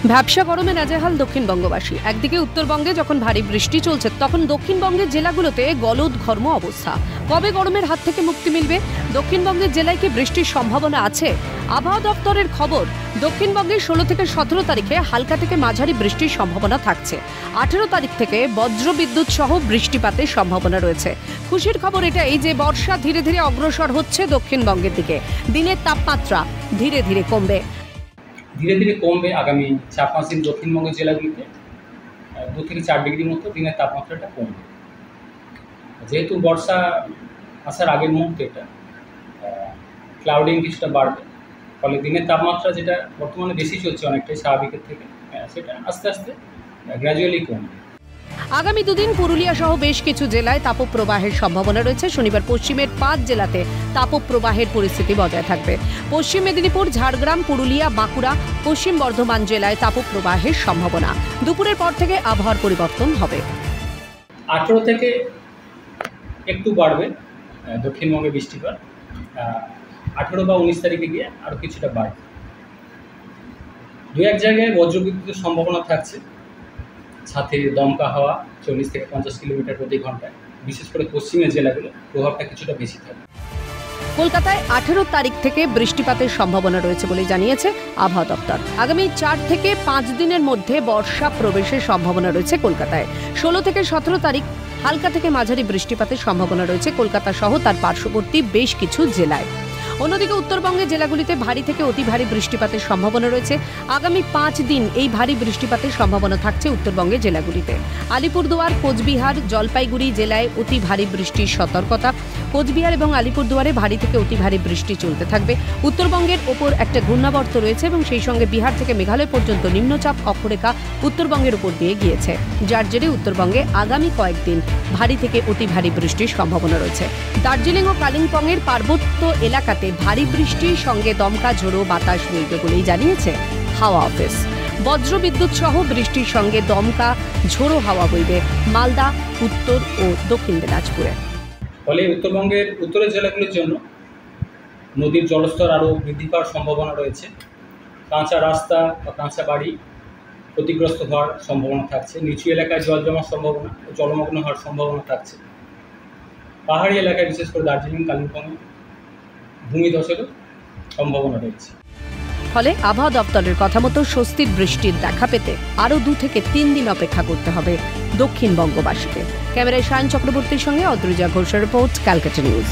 ভ্যাপসা গরমে নাজেহাল দক্ষিণবঙ্গবাসী। একদিকে উত্তরবঙ্গে যখন ভারী বৃষ্টি চলছে, তখন দক্ষিণবঙ্গের জেলাগুলোতে গলদঘর্ম অবস্থা। কবে গরমের হাত থেকে মুক্তি মিলবে? দক্ষিণবঙ্গের জেলায় কি বৃষ্টির সম্ভাবনা আছে? আবহাওয়া দপ্তরের খবর, দক্ষিণবঙ্গে 16 থেকে 17 তারিখে হালকা থেকে মাঝারি বৃষ্টির সম্ভাবনা থাকছে। 18 তারিখ থেকে বজ্রবিদ্যুৎ সহ বৃষ্টিপাতের সম্ভাবনা রয়েছে। খুশির খবর এটাই যে বর্ষা ধীরে ধীরে অগ্রসর হচ্ছে দক্ষিণবঙ্গের দিকে। দিনের তাপমাত্রা ধীরে ধীরে কমবে। আগামী 4-5 দিন দক্ষিণবঙ্গের জেলাগুলিতে 2 থেকে 4 ডিগ্রির মতো দিনের তাপমাত্রাটা কমবে। যেহেতু বর্ষা আসার আগের মুহূর্তে এটা ক্লাউডিং কিছুটা বাড়বে, ফলে দিনের তাপমাত্রা যেটা বর্তমানে বেশি চলছে অনেকটাই স্বাভাবিকের থেকে, সেটা আস্তে আস্তে গ্র্যাজুয়ালি কমবে। আগামী দুদিন পুরুলিয়া সহ বেশ কিছু জেলায় তাপপ্রবাহের সম্ভাবনা রয়েছে। শনিবার পশ্চিমের 5 জেলাতে তাপপ্রবাহের পরিস্থিতি বজায় থাকবে। পশ্চিম মেদিনীপুর, ঝাড়গ্রাম, পুরুলিয়া, বাঁকুড়া, পশ্চিম বর্ধমান জেলায় তাপপ্রবাহের সম্ভাবনা। দুপুরের পর থেকে আবহাওয়ার পরিবর্তন হবে। 18 থেকে একটু বাড়বে দক্ষিণবঙ্গে বৃষ্টিপাত, 18 বা 19 তারিখে গিয়ে আরও কিছুটা বাড়বে। 2-1 জায়গায় বজ্রবিদ্যুতের সম্ভাবনা থাকছে, সাথে দমকা হাওয়া 40 থেকে 50 কিলোমিটার প্রতি ঘন্টায়। বিশেষ করে পশ্চিমের জেলাগুলো প্রভাবটা কিছুটা বেশি থাকবে। কলকাতায় 18 তারিখ থেকে বৃষ্টিপাতের সম্ভাবনা রয়েছে বলে জানিয়েছে আবহাওয়া দপ্তর। আগামী 4 থেকে 5 দিনের মধ্যে বর্ষা প্রবেশের সম্ভাবনা রয়েছে কলকাতায়। 16 থেকে 17 তারিখ হালকা থেকে মাঝারি বৃষ্টিপাতের সম্ভাবনা রয়েছে কলকাতা সহ তার পার্শ্ববর্তী বেশ কিছু জেলায়। অন্যদিকে উত্তরবঙ্গের জেলাগুলিতে ভারী থেকে অতি ভারী বৃষ্টিপাতের সম্ভাবনা রয়েছে। আগামী 5 দিন এই ভারী বৃষ্টিপাতের সম্ভাবনা থাকছে উত্তরবঙ্গের জেলাগুলিতে। আলিপুরদুয়ার, কোচবিহার, জলপাইগুড়ি জেলায় অতি ভারী বৃষ্টির সতর্কতা। কোচবিহার এবং আলিপুরদুয়ারে ভারী থেকে অতি ভারী বৃষ্টি চলতে থাকবে। উত্তরবঙ্গের ওপর একটা ঘূর্ণাবর্ত রয়েছে এবং সেই সঙ্গে বিহার থেকে মেঘালয় পর্যন্ত নিম্নচাপ অক্ষরেখা উত্তরবঙ্গের উপর দিয়ে গিয়েছে, যার জেরে উত্তরবঙ্গে আগামী কয়েকদিন ভারী থেকে অতি ভারী বৃষ্টির সম্ভাবনা রয়েছে। দার্জিলিং ও কালিম্পংয়ের পার্বত্য এলাকাতে ভারী বৃষ্টির সঙ্গে দমকা ঝোড়ো বাতাস বইবে বলেই জানিয়েছে হাওয়া অফিস। বজ্রবিদ্যুৎ সহ বৃষ্টির সঙ্গে দমকা ঝোড়ো হাওয়া বইবে মালদা, উত্তর ও দক্ষিণ দিনাজপুরে। ফলে উত্তরবঙ্গের উত্তরের জেলাগুলির জন্য নদীর জলস্তর আরও বৃদ্ধি পাওয়ার সম্ভাবনা রয়েছে। কাঁচা রাস্তা বা কাঁচা বাড়ি ক্ষতিগ্রস্ত হওয়ার সম্ভাবনা থাকছে। নিচু এলাকায় জল জমার সম্ভাবনা ও জলমগ্ন হওয়ার সম্ভাবনা থাকছে। পাহাড়ি এলাকায় বিশেষ করে দার্জিলিং, কালিম্পং ভূমিধসেরও সম্ভাবনা রয়েছে। ফলে আবহাওয়া দপ্তরের কথা মতো স্বস্তির বৃষ্টির দেখা পেতে আরও 2 থেকে 3 দিন অপেক্ষা করতে হবে দক্ষিণবঙ্গবাসীকে। ক্যামেরায় সায়ন চক্রবর্তীর সঙ্গে অদ্রিজা ঘোষের রিপোর্ট, ক্যালকাটা নিউজ।